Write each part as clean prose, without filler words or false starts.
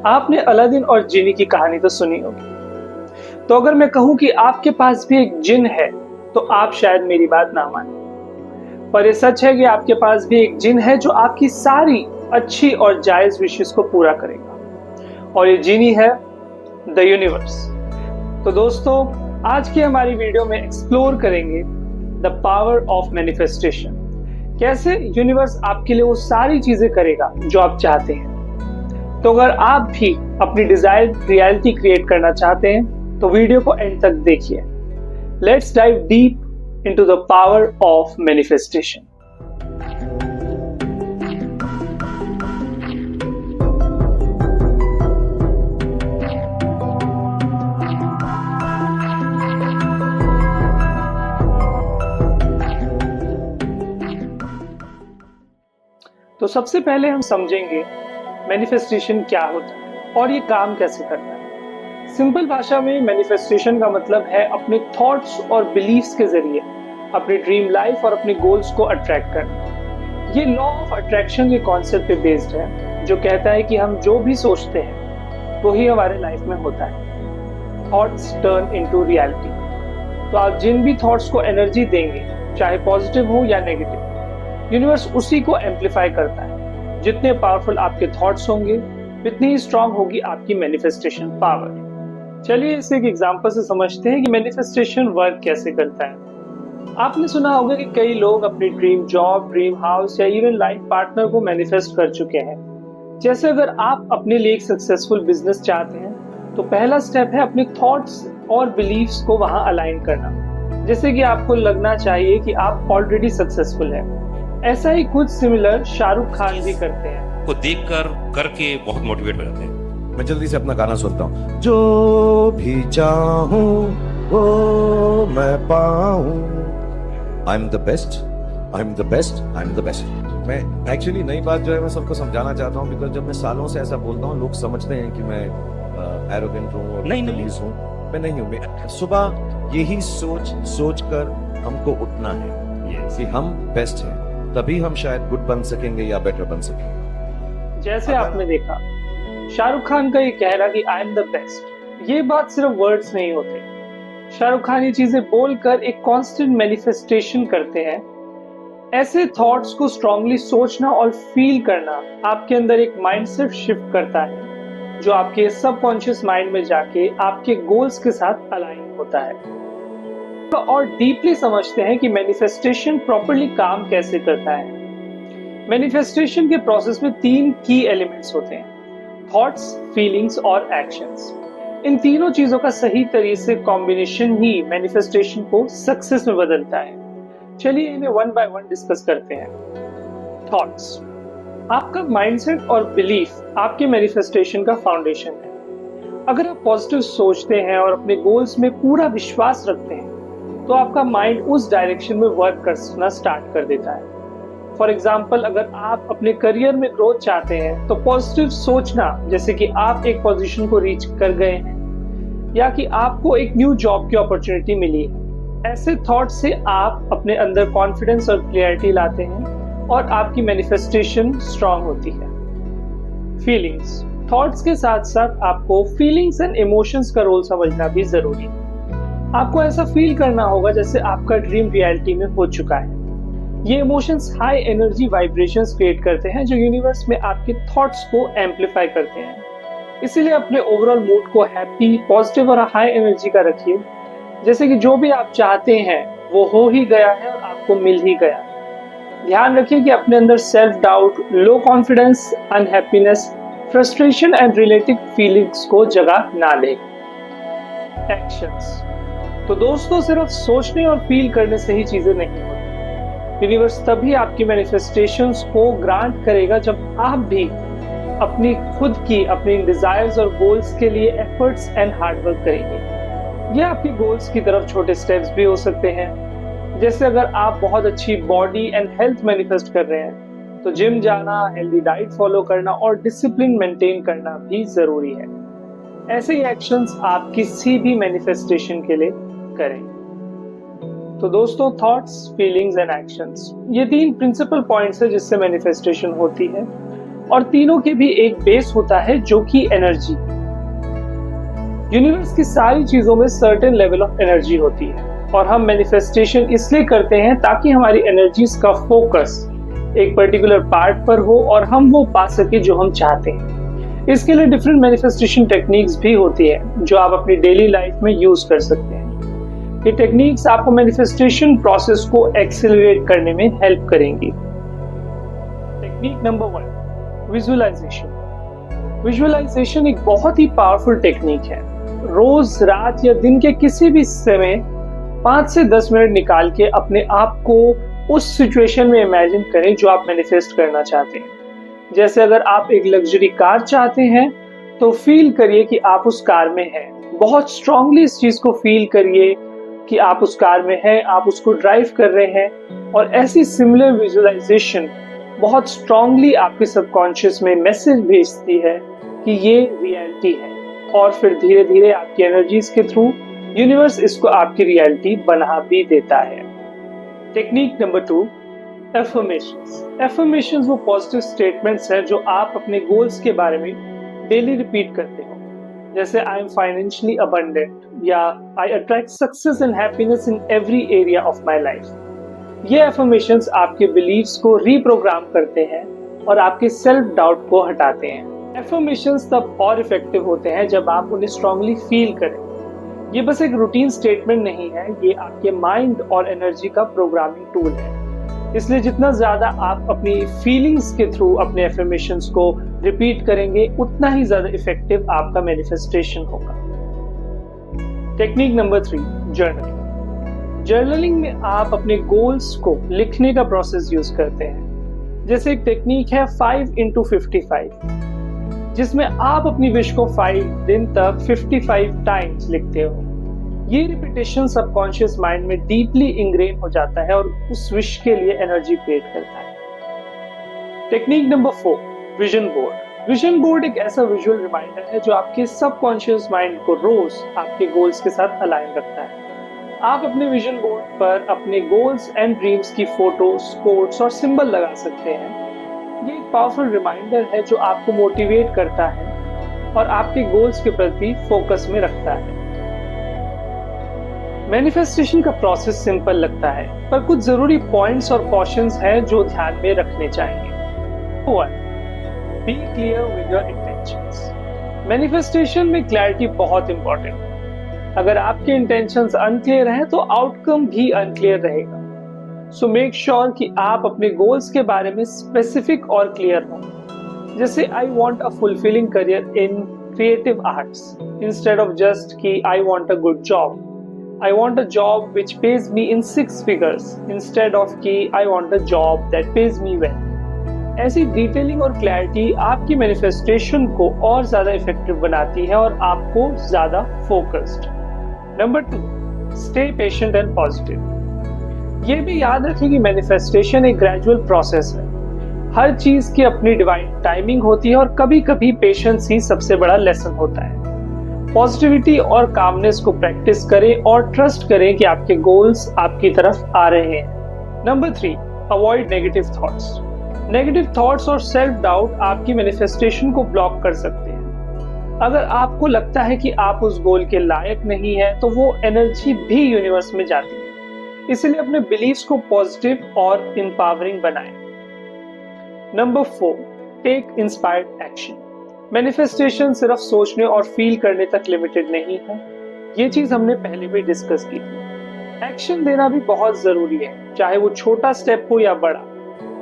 आपने अलादीन और जिनी की कहानी तो सुनी होगी। तो अगर मैं कहूं कि आपके पास भी एक जिन है तो आप शायद मेरी बात ना माने, पर ये सच है कि आपके पास भी एक जिन है जो आपकी सारी अच्छी और जायज विशेस को पूरा करेगा, और ये जिनी है द यूनिवर्स। तो दोस्तों, आज की हमारी वीडियो में एक्सप्लोर करेंगे द पावर ऑफ मैनिफेस्टेशन। कैसे यूनिवर्स आपके लिए वो सारी चीजें करेगा जो आप चाहते हैं। तो अगर आप भी अपनी डिजायर्ड रियलिटी क्रिएट करना चाहते हैं तो वीडियो को एंड तक देखिए। Let's dive deep into the power of manifestation. तो सबसे पहले हम समझेंगे मैनिफेस्टेशन क्या होता है और ये काम कैसे करता है। सिंपल भाषा में मैनिफेस्टेशन का मतलब है अपने थॉट्स और बिलीफ्स के जरिए अपनी ड्रीम लाइफ और अपने गोल्स को अट्रैक्ट करना। ये लॉ ऑफ अट्रैक्शन के कॉन्सेप्ट पे बेस्ड है, जो कहता है कि हम जो भी सोचते हैं वही हमारे लाइफ में होता है। Thoughts turn into reality. तो आप जिन भी थॉट्स को एनर्जी देंगे, चाहे पॉजिटिव हो या नेगेटिव, यूनिवर्स उसी को एम्पलीफाई करता है। जितने पावरफुल आपके थॉट्स होंगे उतनी ही स्ट्रांग होगी आपकी मैनिफेस्टेशन पावर। चलिए इसे एक एग्जांपल से समझते हैं कि मैनिफेस्टेशन वर्क कैसे करता है। आपने सुना होगा कि कई लोग अपनी ड्रीम जॉब, ड्रीम हाउस या इवन लाइफ पार्टनर को मैनिफेस्ट कर चुके हैं। जैसे अगर आप अपने लिए एक सक्सेसफुल बिजनेस चाहते हैं तो पहला स्टेप है अपने थॉट्स और बिलीव्स को वहां अलाइन करना। जैसे कि आपको लगना चाहिए कि आप ऑलरेडी सक्सेसफुल हैं। ऐसा ही कुछ सिमिलर शाहरुख खान भी करते हैं। को देखकर करके बहुत मोटिवेट हो जाते हैं। मैं जल्दी से अपना गाना सुनता हूँ। जो भी चाहूं वो मैं पाऊं। I am the best, I am the best, I am the best. मैं एक्चुअली नई बात जो है मैं सबको समझाना चाहता हूँ, बिकॉज जब मैं सालों से ऐसा बोलता हूँ लोग समझते हैं कि मैं एरोगेंट हूँ और नहीं हूँ। मैं नहीं हूँ। मैं सुबह यही सोच कर हमको उठना है कि हम बेस्ट हैं, तभी हम शायद गुड बन सकेंगे या बेटर बन सकेंगे। जैसे आपने देखा शाहरुख खान का ये कहना कि आई एम द बेस्ट, ये बात सिर्फ वर्ड्स नहीं होते। शाहरुख खान ये चीजें बोलकर एक कांस्टेंट मैनिफेस्टेशन करते हैं। ऐसे थॉट्स को स्ट्रांगली सोचना और फील करना आपके अंदर एक माइंडसेट शिफ्ट करता है, जो आपके सबकॉन्शियस माइंड में जाके आपके गोल्स के साथ अलाइन होता है। और डीपली समझते हैं कि मैनिफेस्टेशन प्रॉपर्ली काम कैसे करता है। मैनिफेस्टेशन के प्रोसेस में 3 की एलिमेंट्स होते हैं: थॉट्स, फीलिंग्स और एक्शंस। इन तीनों चीजों का सही तरीके से कॉम्बिनेशन ही मैनिफेस्टेशन को सक्सेस में बदलता है। चलिए इन्हें वन बाय वन डिस्कस करते हैं। थॉट्स, आपका माइंडसेट और बिलीफ आपके मैनिफेस्टेशन का फाउंडेशन है। अगर आप पॉजिटिव सोचते हैं और अपने गोल्स में पूरा विश्वास रखते हैं तो आपका माइंड उस डायरेक्शन में वर्क करना स्टार्ट कर देता है। फॉर एग्जाम्पल, अगर आप अपने करियर में ग्रोथ चाहते हैं तो पॉजिटिव सोचना, जैसे कि आप एक पोजीशन को रीच कर गए हैं या कि आपको एक न्यू जॉब की अपॉर्चुनिटी मिली है, ऐसे थॉट से आप अपने अंदर कॉन्फिडेंस और क्लियरिटी लाते हैं और आपकी मैनिफेस्टेशन स्ट्रांग होती है। फीलिंग्स, थॉट्स के साथ साथ आपको फीलिंग्स एंड इमोशंस का रोल समझना भी जरूरी है। आपको ऐसा फील करना होगा जैसे आपका ड्रीम रियलिटी में हो चुका है। ये emotions high energy vibrations create करते हैं जो यूनिवर्स में आपके थॉट्स को एम्पलीफाई करते हैं। इसीलिए अपने ओवरऑल मूड को हैप्पी, पॉजिटिव और हाई एनर्जी का रखिए, जैसे कि जो भी आप चाहते हैं वो हो ही गया है और आपको मिल ही गया। ध्यान रखिए कि अपने अंदर self doubt, low confidence, unhappiness, frustration and related feelings को जगह ना ले। एक्शंस, तो दोस्तों सिर्फ सोचने और फील करने से ही चीजें नहीं होती। यूनिवर्स तभी आपकी मैनिफेस्टेशंस को ग्रांट करेगा जब आप भी अपनी खुद की अपनी डिजायर्स और गोल्स के लिए एफर्ट्स एंड हार्डवर्क करेंगे। ये आपके गोल्स की तरफ छोटे स्टेप्स भी हो सकते हैं। जैसे अगर आप बहुत अच्छी बॉडी एंड हेल्थ मैनिफेस्ट कर रहे हैं तो जिम जाना, हेल्दी डाइट फॉलो करना और डिसिप्लिन मेंटेन करना भी जरूरी है। ऐसे ही एक्शंस आप किसी भी मैनिफेस्टेशन के लिए करें। तो दोस्तों, थॉट्स, फीलिंग्स एंड एक्शंस, ये 3 प्रिंसिपल पॉइंट्स है जिससे मैनिफेस्टेशन होती है। और तीनों के भी एक बेस होता है जो कि एनर्जी। यूनिवर्स की सारी चीजों में सर्टेन लेवल ऑफ एनर्जी होती है और हम मैनिफेस्टेशन इसलिए करते हैं ताकि हमारी एनर्जीज का फोकस एक पर्टिकुलर पार्ट पर हो और हम वो पा सके जो हम चाहते हैं। इसके लिए डिफरेंट मैनिफेस्टेशन टेक्निक्स भी होती है जो आप अपनी डेली लाइफ में यूज कर सकते हैं। ये टेक्निक्स आपको मैनिफेस्टेशन प्रोसेस को एक्सेलरेट करने में हेल्प करेंगी। Technique number 1, visualisation. विजुअलाइजेशन एक बहुत ही पावरफुल टेक्निक है। रोज, रात या दिन के किसी भी समय 5 से 10 मिनट निकाल के अपने आप को उस सिचुएशन में इमेजिन करें जो आप मैनिफेस्ट करना चाहते हैं। जैसे अगर आप एक लग्जरी कार चाहते हैं तो फील करिए कि आप उस कार में हैं। बहुत स्ट्रांगली इस चीज को फील करिए कि आप उस कार में हैं, आप उसको ड्राइव कर रहे हैं। और ऐसी सिमिलर विजुअलाइजेशन बहुत स्ट्रांगली आपके सबकॉन्शियस में मैसेज भेजती है कि ये रियलिटी है, और फिर धीरे धीरे आपकी एनर्जीज के थ्रू यूनिवर्स इसको आपकी रियलिटी बना भी देता है। Technique number 2, affirmations. एफर्मेशंस वो पॉजिटिव स्टेटमेंट्स हैं जो आप अपने गोल्स के बारे में डेली रिपीट करते हो। जैसे आई एम फाइनेंशियली अबंडेंट या I attract success and happiness in every area of my life. ये एफर्मेशंस आपके बिलीव्स को रीप्रोग्राम करते हैं और आपके सेल्फ डाउट को हटाते हैं। एफर्मेशंस तब और इफेक्टिव होते हैं जब आप उन्हें स्ट्रांगली फील करें। ये बस एक रूटीन स्टेटमेंट नहीं है, ये आपके माइंड और एनर्जी का प्रोग्रामिंग टूल है। इसलिए जितना ज्यादा आप अपनी फीलिंग्स के थ्रू अपने एफर्मेशंस को रिपीट करेंगे उतना ही ज्यादा इफेक्टिव आपका मैनिफेस्टेशन होगा। Technique number 3, journaling. जर्नलिंग में आप अपने गोल्स को लिखने का प्रोसेस यूज करते हैं। जैसे एक टेक्निक है 5x55, जिसमें आप अपनी विश को 5 दिन तक 55 टाइम्स लिखते हो। ये रिपीटेशन सबकॉन्शियस माइंड में डीपली इंग्रेन हो जाता है और उस विश के लिए एनर्जी क्रिएट करता है। Technique number 4, vision board. Vision board एक ऐसा विजुअल रिमाइंडर है जो आपके सबकॉन्शियस माइंड को रोज आपके गोल्स के साथ अलाइन रखता है। आप अपने विजन बोर्ड पर अपने गोल्स एंड ड्रीम्स की फोटोज, कोट्स और सिंबल लगा सकते हैं। ये एक पावरफुल रिमाइंडर है जो आपको मोटिवेट करता है और आपके गोल्स के प्रति फोकस में रखता है। मैनिफेस्टेशन का प्रोसेस सिंपल लगता है, पर कुछ जरूरी पॉइंट्स और कॉशंस हैं जो ध्यान में रखने चाहिए। 1, be clear with your intentions. Manifestation में क्लैरिटी बहुत इंपॉर्टेंट है। अगर आपके इंटेंशंस अनक्लियर हैं तो आउटकम भी अनक्लियर रहेगा। सो मेक श्योर कि आप अपने गोल्स के बारे में स्पेसिफिक और क्लियर हो। जैसे I want a fulfilling career in creative arts instead of just कि I want a good job. I want a job which pays me in 6 figures instead of कि I want a job that pays me well. ऐसी detailing और clarity आपकी manifestation को और ज्यादा effective बनाती है और आपको ज्यादा focused. Number 2, stay patient and positive. ये भी याद रखें कि मैनिफेस्टेशन एक ग्रेजुअल प्रोसेस है। हर चीज की अपनी डिवाइन टाइमिंग होती है और कभी कभी पेशेंस ही सबसे बड़ा लेसन होता है। पॉजिटिविटी और कामनेस को प्रैक्टिस करें और ट्रस्ट करें कि आपके गोल्स आपकी तरफ आ रहे हैं। Number 3, avoid negative thoughts. Negative thoughts और सेल्फ डाउट आपकी मैनिफेस्टेशन को ब्लॉक कर सकते हैं। अगर आपको लगता है कि आप उस गोल के लायक नहीं है तो वो एनर्जी भी यूनिवर्स में जाती है। इसलिए अपने बिलीव्स को पॉजिटिव और इंपावरिंग बनाएं। Number 4, take inspired action. Manifestation सिर्फ सोचने और फील करने तक लिमिटेड नहीं है। ये चीज हमने पहले भी डिस्कस की थी। एक्शन देना भी बहुत जरूरी है, चाहे वो छोटा स्टेप हो या बड़ा।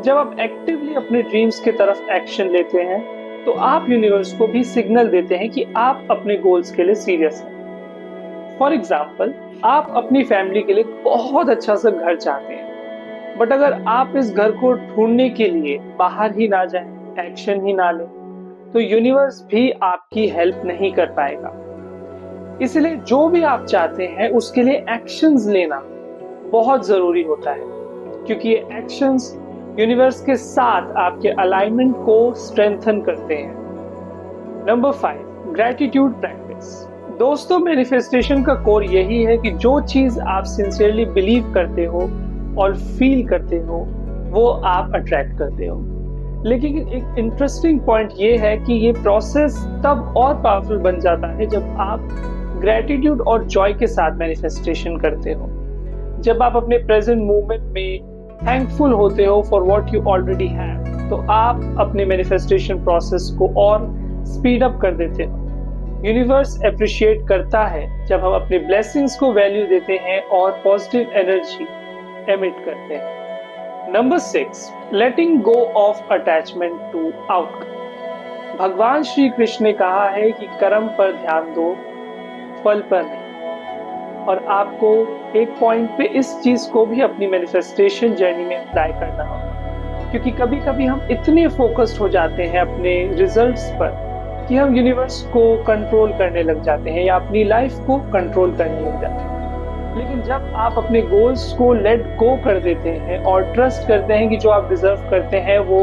जब आप एक्टिवली अपने ड्रीम्स की तरफ एक्शन लेते हैं तो आप यूनिवर्स को भी सिग्नल देते हैं कि आप अपने गोल्स के लिए सीरियस हैं। फॉर एग्जाम्पल, आप अपनी फैमिली के लिए बहुत अच्छा सा घर चाहते हैं, बट अगर आप इस घर को ढूंढने के लिए बाहर ही ना जाएं, एक्शन ही ना लें, तो यूनिवर्स भी आपकी हेल्प नहीं कर पाएगा। इसलिए जो भी आप चाहते हैं उसके लिए एक्शंस लेना बहुत जरूरी होता है, क्योंकि ये एक्शंस यूनिवर्स के साथ आपके अलाइनमेंट को स्ट्रेंथन करते हैं। Number 5, gratitude practice. दोस्तों, मैनिफेस्टेशन का कोर यही है कि जो चीज आप सिंसियरली बिलीव करते हो और फील करते हो वो आप अट्रैक्ट करते हो। लेकिन एक इंटरेस्टिंग पॉइंट ये है कि ये प्रोसेस तब और पावरफुल बन जाता है जब आप ग्रेटिट्यूड और जॉय के साथ मैनिफेस्टेशन करते हो। जब आप अपने प्रेजेंट मोमेंट में थैंकफुल होते हो for what you already have, तो आप अपने मैनिफेस्टेशन प्रोसेस को और स्पीड अप कर देते हो। यूनिवर्स अप्रिशिएट करता है जब हम अपने ब्लेसिंग्स को वैल्यू देते हैं और पॉजिटिव एनर्जी एमिट करते हैं। Number 6, letting go of attachment to outcome. भगवान श्री कृष्ण ने कहा है कि कर्म पर ध्यान दो, फल पर नहीं। और आपको एक पॉइंट पे इस चीज को भी अपनी मैनिफेस्टेशन जर्नी में अप्लाई करना होगा, क्योंकि कभी कभी हम इतने फोकस्ड हो जाते हैं अपने रिजल्ट्स पर कि हम यूनिवर्स को कंट्रोल करने लग जाते हैं या अपनी लाइफ को कंट्रोल करने लग जाते हैं। लेकिन जब आप अपने गोल्स को लेट गो कर देते हैं और ट्रस्ट करते हैं कि जो आप डिजर्व करते हैं वो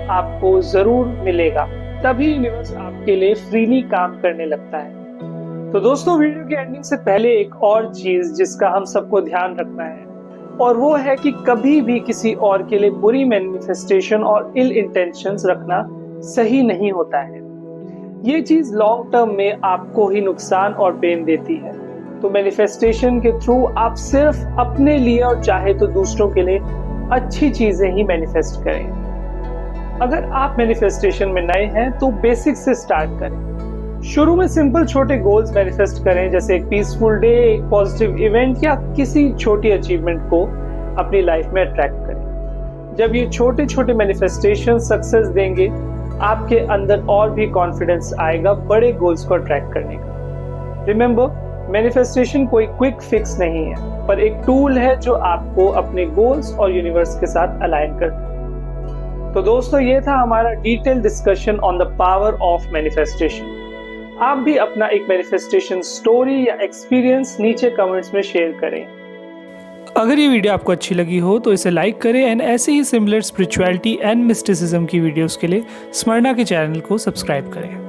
आपको जरूर मिलेगा, तभी यूनिवर्स आपके लिए फ्रीली काम करने लगता है। तो दोस्तों, वीडियो की एंडिंग से पहले एक और चीज जिसका हम सबको ध्यान रखना है, और वो है कि कभी भी किसी और के लिए बुरी मैनिफेस्टेशन और इल इंटेंशंस रखना सही नहीं होता है। ये चीज लॉन्ग टर्म में आपको ही नुकसान और पेन देती है। तो मैनिफेस्टेशन के थ्रू आप सिर्फ अपने लिए और चाहे तो दूसरों के लिए अच्छी चीजें ही मैनिफेस्ट करें। अगर आप मैनिफेस्टेशन में नए हैं तो बेसिक से स्टार्ट करें। शुरू में सिंपल छोटे गोल्स मैनिफेस्ट करें, जैसे एक पीसफुल डे, एक पॉजिटिव इवेंट या किसी छोटी अचीवमेंट को अपनी लाइफ में अट्रैक्ट करें। जब ये छोटे छोटे मैनिफेस्टेशन सक्सेस देंगे, आपके अंदर और भी कॉन्फिडेंस आएगा बड़े गोल्स को अट्रैक्ट करने का। रिमेंबर, मैनिफेस्टेशन कोई क्विक फिक्स नहीं है, पर एक टूल है जो आपको अपने गोल्स और यूनिवर्स के साथ अलाइन करता है। तो दोस्तों, ये था हमारा detail discussion on the power of manifestation. आप भी अपना एक मैनिफेस्टेशन स्टोरी या एक्सपीरियंस नीचे कमेंट्स में शेयर करें। अगर ये वीडियो आपको अच्छी लगी हो तो इसे लाइक करें एंड ऐसे ही सिमिलर स्पिरिचुअलिटी एंड मिस्टिसिज्म की वीडियोस के लिए स्मरणा के चैनल को सब्सक्राइब करें।